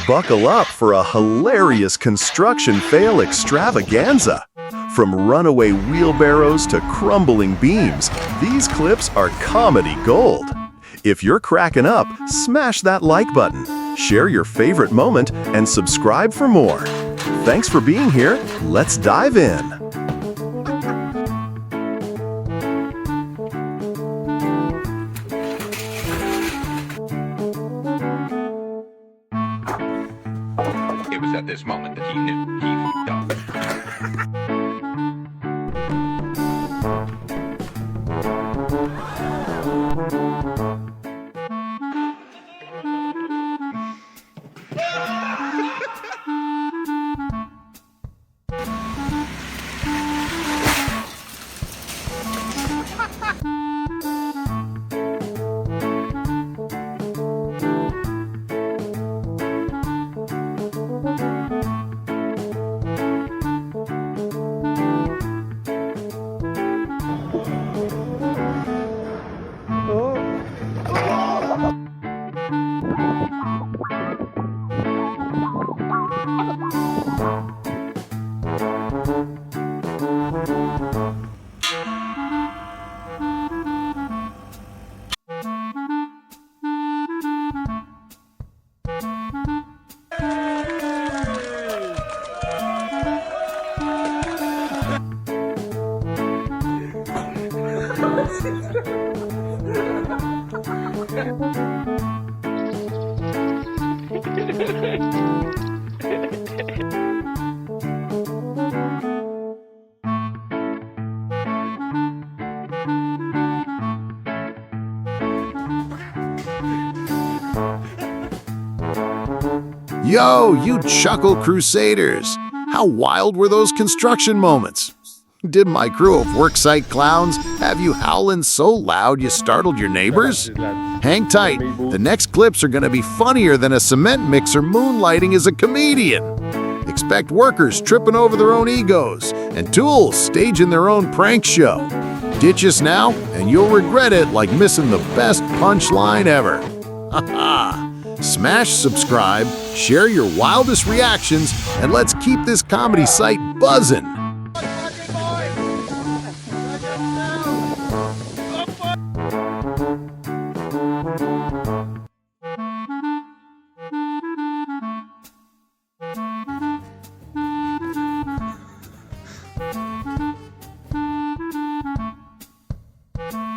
Buckle up for a hilarious construction fail extravaganza. From runaway wheelbarrows to crumbling beams, these clips are comedy gold. If you're cracking up, smash that like button, share your favorite moment, and subscribe for more. Thanks for being here. Let's dive in. It was at this moment that he knew he f***ed up. Yo, you chuckle crusaders! How wild were those construction moments? Did my crew of worksite clowns have you howling so loud you startled your neighbors? Hang tight, the next clips are gonna be funnier than a cement mixer moonlighting as a comedian. Expect workers tripping over their own egos and tools staging their own prank show. Ditch us now and you'll regret it like missing the best punchline ever. Haha! Smash subscribe, share your wildest reactions, and let's keep this comedy site buzzing.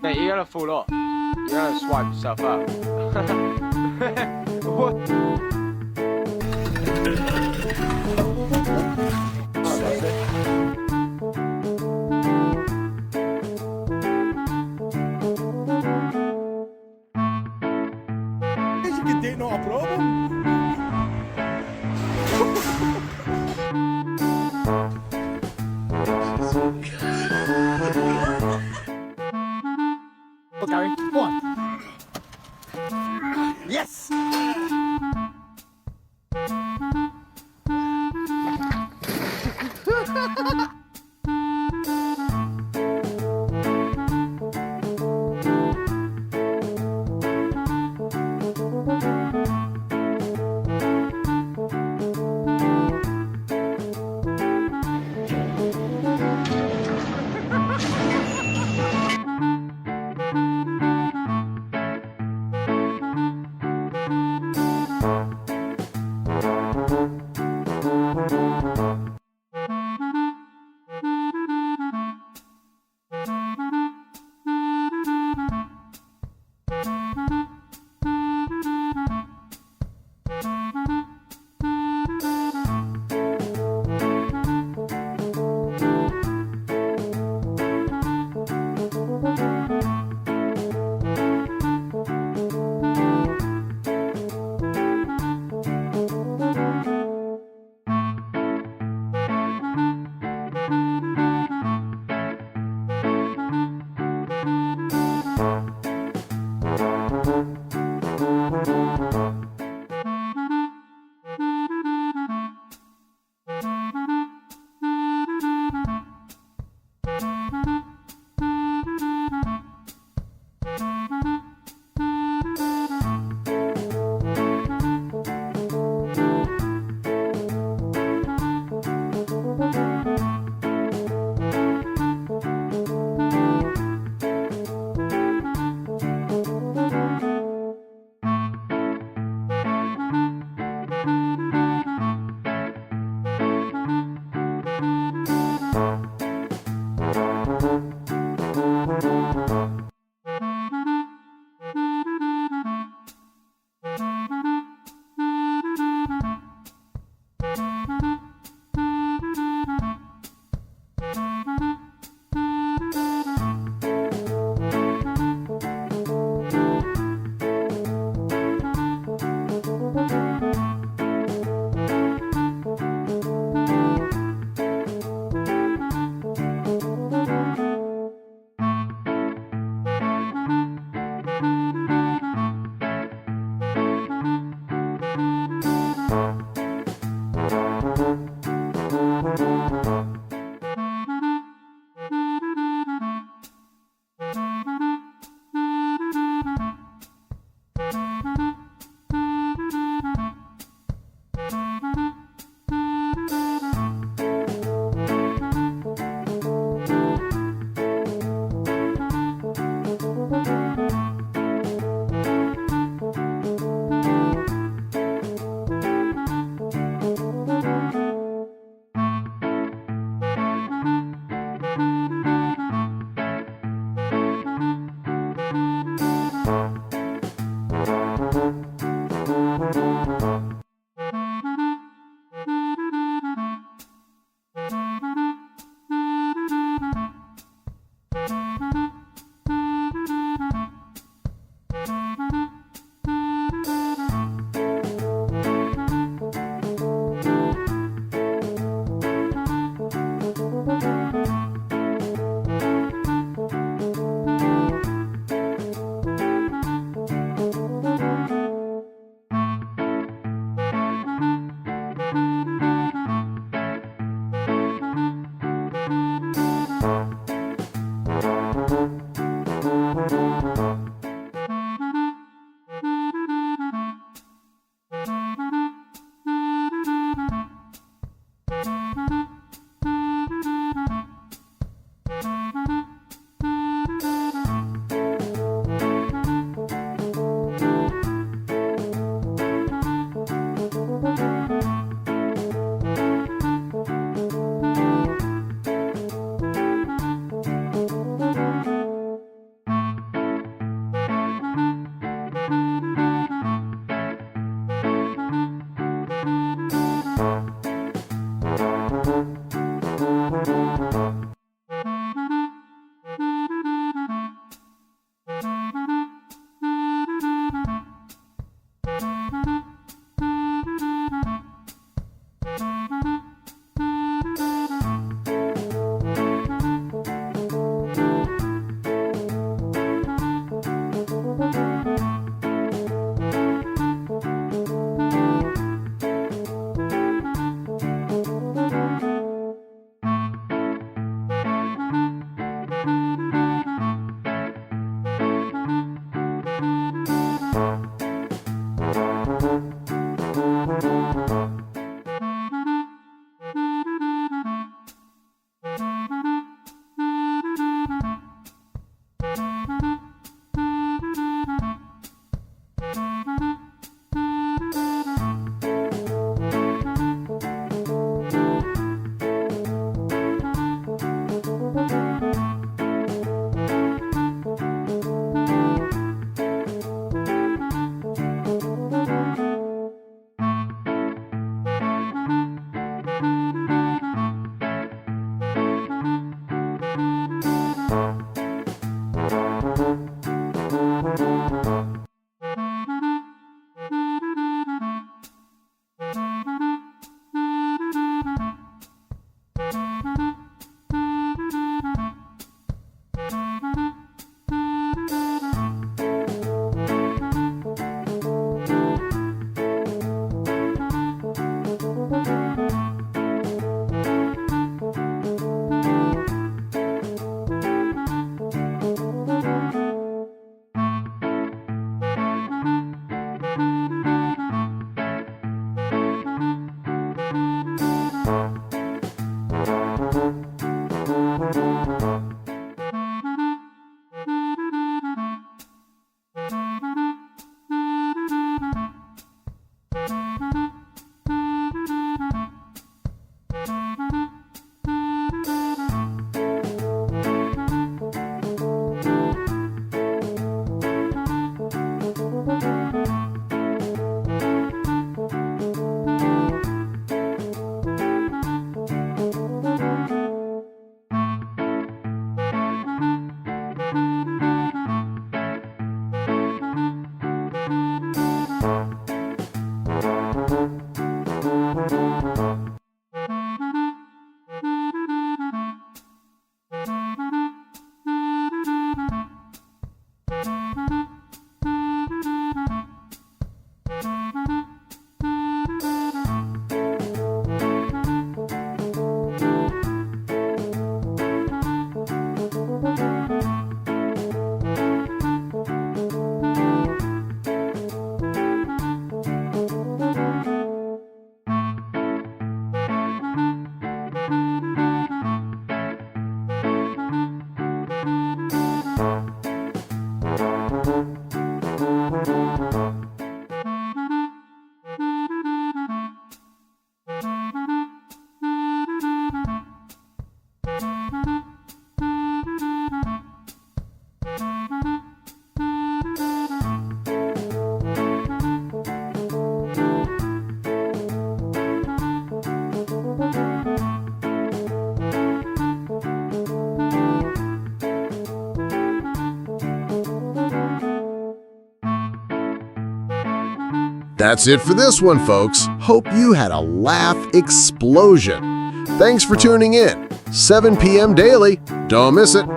Hey, you gotta fool up. You gotta swipe yourself out. What? Oh, that's it. Is dit nou een probleem? Gary, go on. Yes! That's it for this one, folks. Hope you had a laugh explosion. Thanks for tuning in. 7 p.m. daily. Don't miss it.